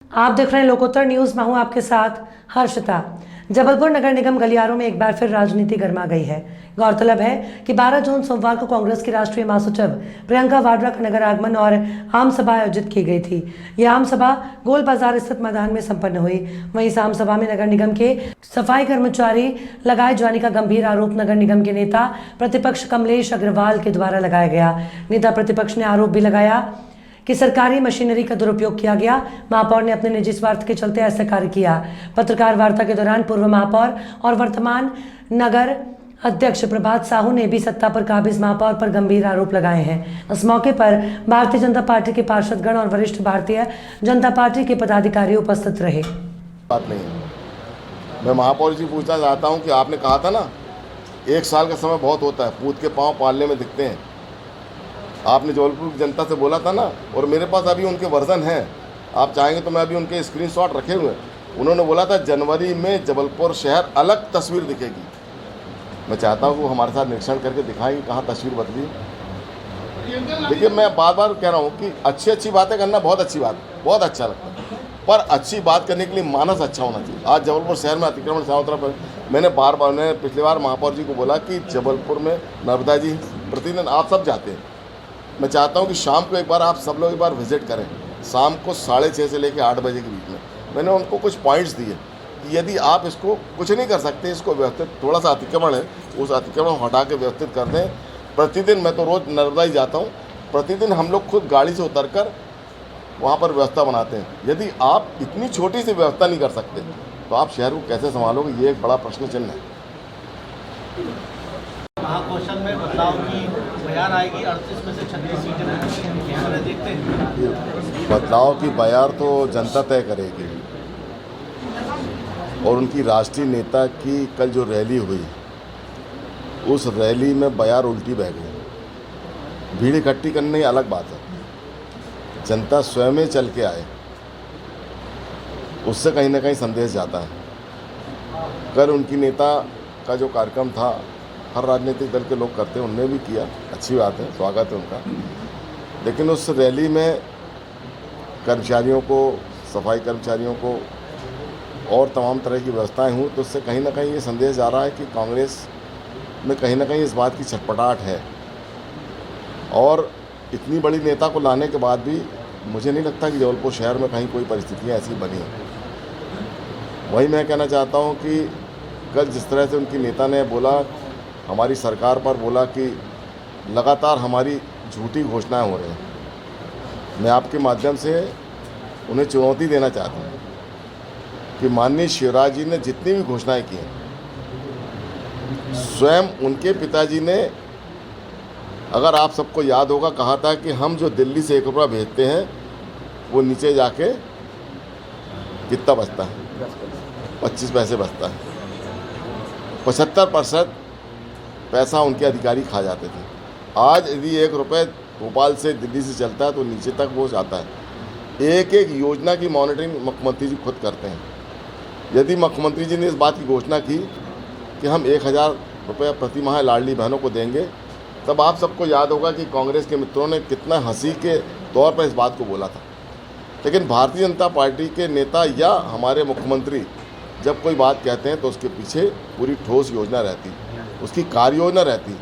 आप देख रहे हैं लोकोत्तर न्यूज। मैं हूं आपके साथ हर्षिता। जबलपुर नगर निगम गलियारों में एक बार फिर राजनीति गर्मा गई है। गौरतलब है कि 12 जून सोमवार को कांग्रेस की राष्ट्रीय महासचिव प्रियंका वाड्रा का नगर आगमन और आम सभा आयोजित की गई थी। यह आम सभा गोल बाजार स्थित मैदान में संपन्न हुई। वहीं इस आम सभा में नगर निगम के सफाई कर्मचारी लगाए जाने का गंभीर आरोप नगर निगम के नेता प्रतिपक्ष कमलेश अग्रवाल के द्वारा लगाया गया। नेता प्रतिपक्ष ने आरोप भी लगाया कि सरकारी मशीनरी का दुरुपयोग किया गया। महापौर ने अपने निजी स्वार्थ के चलते ऐसा कार्य किया। पत्रकार वार्ता के दौरान पूर्व महापौर और वर्तमान नगर अध्यक्ष प्रभात साहू ने भी सत्ता पर काबिज महापौर पर गंभीर आरोप लगाए हैं। इस मौके पर भारतीय जनता पार्टी के पार्षदगण और वरिष्ठ भारतीय जनता पार्टी के पदाधिकारी उपस्थित रहे। बात नहीं है। मैं महापौर जी पूछना चाहता हूं कि आपने कहा था ना 1 साल का समय बहुत होता है, पूत के पांव पालने में दिखते हैं। आपने जबलपुर की जनता से बोला था ना, और मेरे पास अभी उनके वर्जन हैं, आप चाहेंगे तो मैं अभी उनके स्क्रीनशॉट रखे हुए हैं। उन्होंने बोला था जनवरी में जबलपुर शहर अलग तस्वीर दिखेगी। मैं चाहता हूँ कि वो हमारे साथ निरीक्षण करके दिखाएं कि कहाँ तस्वीर बदली। देखिए, मैं बार बार कह रहा हूँ कि अच्छी बातें करना बहुत अच्छी बात है, बहुत अच्छा लगता है, पर अच्छी बात करने के लिए मानस अच्छा होना चाहिए। आज जबलपुर शहर में अतिक्रमण चारों तरफ है। मैंने पिछली बार महापौर जी को बोला कि जबलपुर में नर्मदा जी प्रतिदिन आप सब जाते हैं। मैं चाहता हूं कि शाम को एक बार आप सब लोग एक बार विजिट करें, शाम को 6:30 से लेकर 8 बजे के बीच में। मैंने उनको कुछ पॉइंट्स दिए कि यदि आप इसको कुछ नहीं कर सकते, इसको व्यवस्थित, थोड़ा सा अतिक्रमण है, उस अतिक्रमण को हटा के व्यवस्थित कर दें। प्रतिदिन मैं तो रोज़ नर्मदा ही जाता हूँ, प्रतिदिन हम लोग खुद गाड़ी से उतर कर वहाँ पर व्यवस्था बनाते हैं। यदि आप इतनी छोटी सी व्यवस्था नहीं कर सकते तो आप शहर को कैसे संभालोगे, ये एक बड़ा प्रश्न चिन्ह है। महाकौशल में बदलाव की बयार आएगी, 38 में से 36 सीटें देखते हैं। बदलाव की बयार तो जनता तय करेगी, और उनकी राष्ट्रीय नेता की कल जो रैली हुई, उस रैली में बयार उल्टी बह गई। भीड़ इकट्ठी करने अलग बात है, जनता स्वयं में चल के आए, उससे कहीं ना कहीं संदेश जाता है। कल उनकी नेता का जो कार्यक्रम था, हर राजनीतिक दल के लोग करते हैं, उनने भी किया, अच्छी बात है, स्वागत है उनका। लेकिन उस रैली में कर्मचारियों को, सफाई कर्मचारियों को और तमाम तरह की व्यवस्थाएं हुई, तो उससे कहीं ना कहीं ये संदेश जा रहा है कि कांग्रेस में कहीं ना कहीं इस बात की छटपटाहट है। और इतनी बड़ी नेता को लाने के बाद भी मुझे नहीं लगता कि जबलपुर शहर में कहीं कोई परिस्थितियाँ ऐसी बनी। वही मैं कहना चाहता हूँ कि कल जिस तरह से उनकी नेता ने बोला, हमारी सरकार पर बोला कि लगातार हमारी झूठी घोषणाएं हो रही हैं, मैं आपके माध्यम से उन्हें चुनौती देना चाहता हूं कि माननीय शिवराज जी ने जितनी भी घोषणाएं की हैं, स्वयं उनके पिताजी ने, अगर आप सबको याद होगा, कहा था कि हम जो दिल्ली से 1 रुपया भेजते हैं वो नीचे जाके कितना बचता है, 25 पैसे बचता है। 75% पैसा उनके अधिकारी खा जाते थे। आज यदि 1 रुपये भोपाल से दिल्ली से चलता है तो नीचे तक वो जाता है। एक एक योजना की मॉनिटरिंग मुख्यमंत्री जी खुद करते हैं। यदि मुख्यमंत्री जी ने इस बात की घोषणा की कि हम 1000 रुपये प्रति माह लाडली बहनों को देंगे, तब आप सबको याद होगा कि कांग्रेस के मित्रों ने कितना हंसी के तौर पर इस बात को बोला था। लेकिन भारतीय जनता पार्टी के नेता या हमारे मुख्यमंत्री जब कोई बात कहते हैं तो उसके पीछे पूरी ठोस योजना रहती, उसकी कार्य योजना रहती।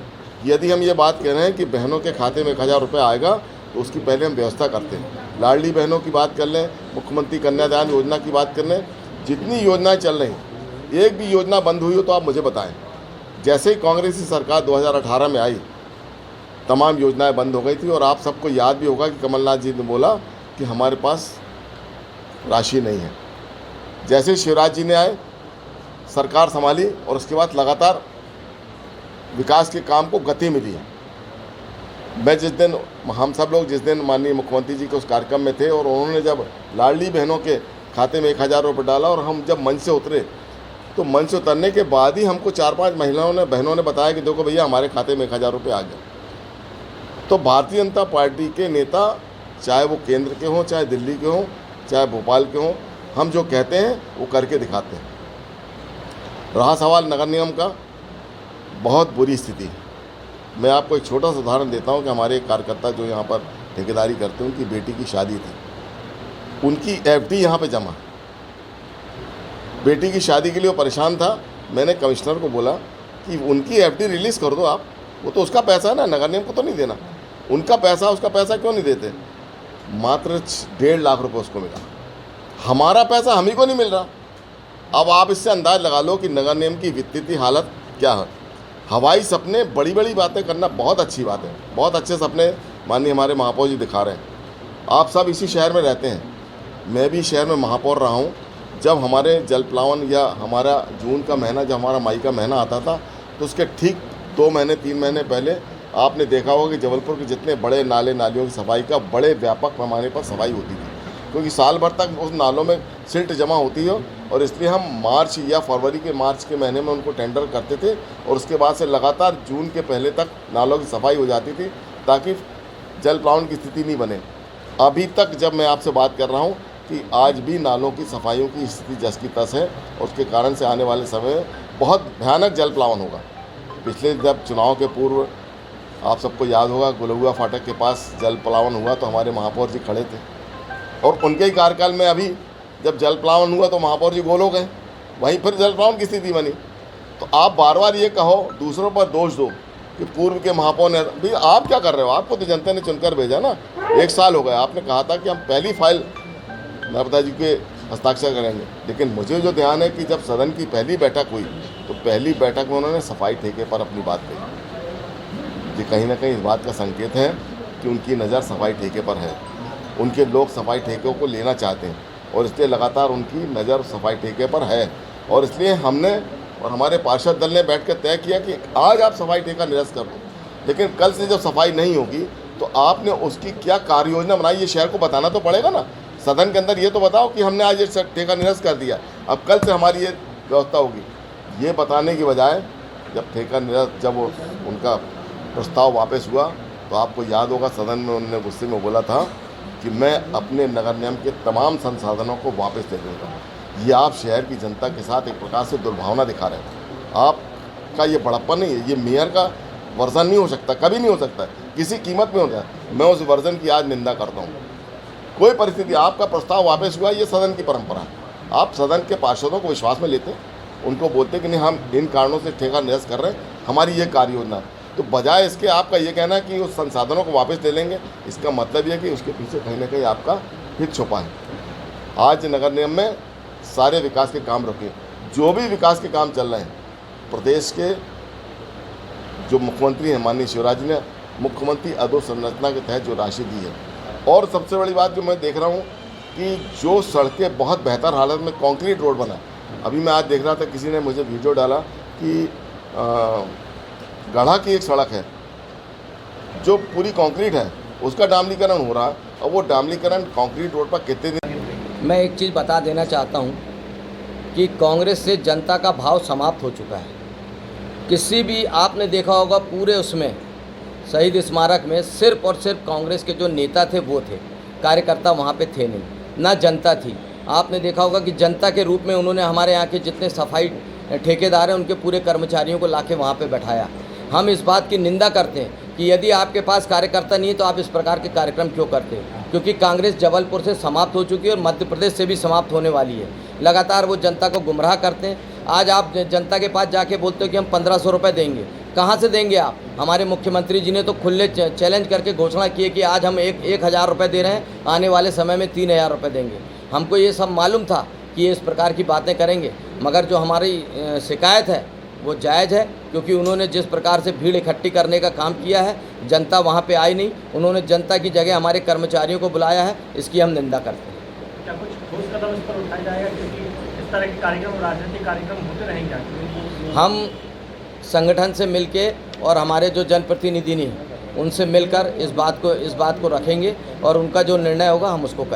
यदि हम ये बात कह रहे हैं कि बहनों के खाते में 1000 रुपये आएगा, तो उसकी पहले हम व्यवस्था करते हैं। लाडली बहनों की बात कर लें, मुख्यमंत्री कन्यादान योजना की बात कर लें, जितनी योजनाएं चल रही हैं, एक भी योजना बंद हुई हो तो आप मुझे बताएं। जैसे ही कांग्रेस की सरकार 2018 में आई, तमाम योजनाएं बंद हो गई थी। और आप सबको याद भी होगा कि कमलनाथ जी ने बोला कि हमारे पास राशि नहीं है। जैसे शिवराज जी ने आए, सरकार संभाली, और उसके बाद लगातार विकास के काम को गति मिली है। हम सब लोग जिस दिन माननीय मुख्यमंत्री जी के उस कार्यक्रम में थे, और उन्होंने जब लाडली बहनों के खाते में 1000 रुपये डाला, और हम जब मंच से उतरे, तो मंच से उतरने के बाद ही हमको 4-5 बहनों ने बताया कि देखो भैया, हमारे खाते में 1000 रुपये आ गए। तो भारतीय जनता पार्टी के नेता, चाहे वो केंद्र के हों, चाहे दिल्ली के हों, चाहे भोपाल के हों, हम जो कहते हैं वो करके दिखाते हैं। रहा सवाल नगर निगम का, बहुत बुरी स्थिति है। मैं आपको एक छोटा सा उदाहरण देता हूं कि हमारे एक कार्यकर्ता जो यहाँ पर ठेकेदारी करते हैं, उनकी बेटी की शादी थी। उनकी एफडी यहाँ पे जमा, बेटी की शादी के लिए वो परेशान था। मैंने कमिश्नर को बोला कि उनकी एफडी रिलीज़ कर दो आप, वो तो उसका पैसा है ना, नगर निगम को तो नहीं देना, उनका पैसा, उसका पैसा क्यों नहीं देते। मात्र 1.5 लाख रुपए उसको मिला, हमारा पैसा हम ही को नहीं मिल रहा। अब आप इससे अंदाज लगा लो कि नगर निगम की वित्तीय हालत क्या है। हवाई सपने, बड़ी बड़ी बातें करना बहुत अच्छी बात है, बहुत अच्छे सपने माननीय हमारे महापौर जी दिखा रहे हैं। आप सब इसी शहर में रहते हैं, मैं भी शहर में महापौर रहा हूँ। जब हमारे जल प्लावन या हमारा जून का महीना, जब हमारा मई का महीना आता था, तो उसके ठीक 2 महीने 3 महीने पहले आपने देखा होगा कि जबलपुर के जितने बड़े नाले नालियों की सफाई का बड़े व्यापक पैमाने पर सफाई होती थी, क्योंकि साल भर तक उस नालों में सिल्ट जमा होती है और इसलिए हम मार्च या फरवरी के मार्च के महीने में उनको टेंडर करते थे और उसके बाद से लगातार जून के पहले तक नालों की सफाई हो जाती थी ताकि जल प्लावन की स्थिति नहीं बने। अभी तक जब मैं आपसे बात कर रहा हूँ कि आज भी नालों की सफाइयों की स्थिति जस की तस है और उसके कारण से आने वाले समय में बहुत भयानक जल प्लावन होगा। पिछले जब चुनाव के पूर्व आप सबको याद होगा, गुलहुआ फाटक के पास जल प्लावन हुआ तो हमारे महापौर जी खड़े थे और उनके ही कार्यकाल में अभी जब जल प्लावन हुआ तो महापौर जी गोल हो गए, वहीं फिर जल प्लावन की स्थिति बनी। तो आप बार बार ये कहो, दूसरों पर दोष दो कि पूर्व के महापौर ने, भाई आप क्या कर रहे हो, आपको तो जनता ने चुनकर भेजा ना। 1 साल हो गया, आपने कहा था कि हम पहली फाइल नर्मदा जी के हस्ताक्षर करेंगे, लेकिन मुझे जो ध्यान है कि जब सदन की पहली बैठक हुई तो पहली बैठक में उन्होंने सफाई ठेके पर अपनी बात कही। ये कहीं ना कहीं इस बात का संकेत है कि उनकी नज़र सफाई ठेके पर है, उनके लोग सफाई ठेकों को लेना चाहते हैं और इसलिए लगातार उनकी नज़र सफाई ठेके पर है। और इसलिए हमने और हमारे पार्षद दल ने बैठकर तय किया कि आज आप सफाई ठेका निरस्त कर दो, लेकिन कल से जब सफाई नहीं होगी तो आपने उसकी क्या कार्य योजना बनाई, ये शहर को बताना तो पड़ेगा ना। सदन के अंदर ये तो बताओ कि हमने आज ये ठेका निरस्त कर दिया, अब कल से हमारी ये व्यवस्था होगी। ये बताने की बजाय जब ठेका निरस्त, जब उनका प्रस्ताव वापस हुआ तो आपको याद होगा सदन में उन्होंने गुस्से में बोला था कि मैं अपने नगर निगम के तमाम संसाधनों को वापस दे दूँगा। ये आप शहर की जनता के साथ एक प्रकार से दुर्भावना दिखा रहे हैं। आपका ये बड़प्पन नहीं है, ये मेयर का वर्जन नहीं हो सकता, कभी नहीं हो सकता, किसी कीमत में होता है। मैं उस वर्जन की आज निंदा करता हूँ। कोई परिस्थिति, आपका प्रस्ताव वापस हुआ, ये सदन की परंपरा है। आप सदन के पार्षदों को विश्वास में लेते हैं, उनको बोलते कि नहीं हम इन कारणों से ठेका निरस्त कर रहे हैं, हमारी ये कार्य योजना है। तो बजाय इसके आपका ये कहना है कि उस संसाधनों को वापस ले लेंगे, इसका मतलब ये है कि उसके पीछे कहीं ना कहीं आपका हित छुपा है। आज नगर निगम में सारे विकास के काम रुके, जो भी विकास के काम चल रहे हैं, प्रदेश के जो मुख्यमंत्री हैं माननीय शिवराज जी ने मुख्यमंत्री अधोसंरचना के तहत जो राशि दी है, और सबसे बड़ी बात जो मैं देख रहा हूँ कि जो सड़कें बहुत बेहतर हालत में कंक्रीट रोड बना है। अभी मैं आज देख रहा था, किसी ने मुझे वीडियो डाला कि गढ़ा की एक सड़क है जो पूरी कंक्रीट है, उसका डामलीकरण हो रहा है और वो डामलीकरण कंक्रीट रोड पर कितने दिन। मैं एक चीज़ बता देना चाहता हूँ कि कांग्रेस से जनता का भाव समाप्त हो चुका है। किसी भी, आपने देखा होगा पूरे उसमें शहीद स्मारक में सिर्फ और सिर्फ कांग्रेस के जो नेता थे वो थे, कार्यकर्ता वहाँ पे थे नहीं, ना जनता थी। आपने देखा होगा कि जनता के रूप में उन्होंने हमारे यहाँ के जितने सफाई ठेकेदार हैं उनके पूरे कर्मचारियों को लाके वहाँ पे बैठाया। हम इस बात की निंदा करते हैं कि यदि आपके पास कार्यकर्ता नहीं है तो आप इस प्रकार के कार्यक्रम क्यों करते हैं, क्योंकि कांग्रेस जबलपुर से समाप्त हो चुकी है और मध्य प्रदेश से भी समाप्त होने वाली है। लगातार वो जनता को गुमराह करते हैं। आज आप जनता के पास जाके बोलते हो कि हम 1500 रुपये देंगे, कहाँ से देंगे आप? हमारे मुख्यमंत्री जी ने तो खुले चैलेंज करके घोषणा की है कि आज हम 1000 रुपये दे रहे हैं, आने वाले समय में 3000 रुपये देंगे। हमको ये सब मालूम था कि ये इस प्रकार की बातें करेंगे, मगर जो हमारी शिकायत है वो जायज़ है, क्योंकि उन्होंने जिस प्रकार से भीड़ इकट्ठी करने का काम किया है, जनता वहाँ पे आई नहीं, उन्होंने जनता की जगह हमारे कर्मचारियों को बुलाया है, इसकी हम निंदा करते हैं। क्या कुछ ठोस कदम इस पर उठाया जाएगा, क्योंकि इस तरह के कार्यक्रम राजनीतिक कार्यक्रम होते रहेंगे? हम संगठन से मिलके और हमारे जो जनप्रतिनिधि हैं उनसे मिलकर इस बात को रखेंगे और उनका जो निर्णय होगा हम उसको करेंगे।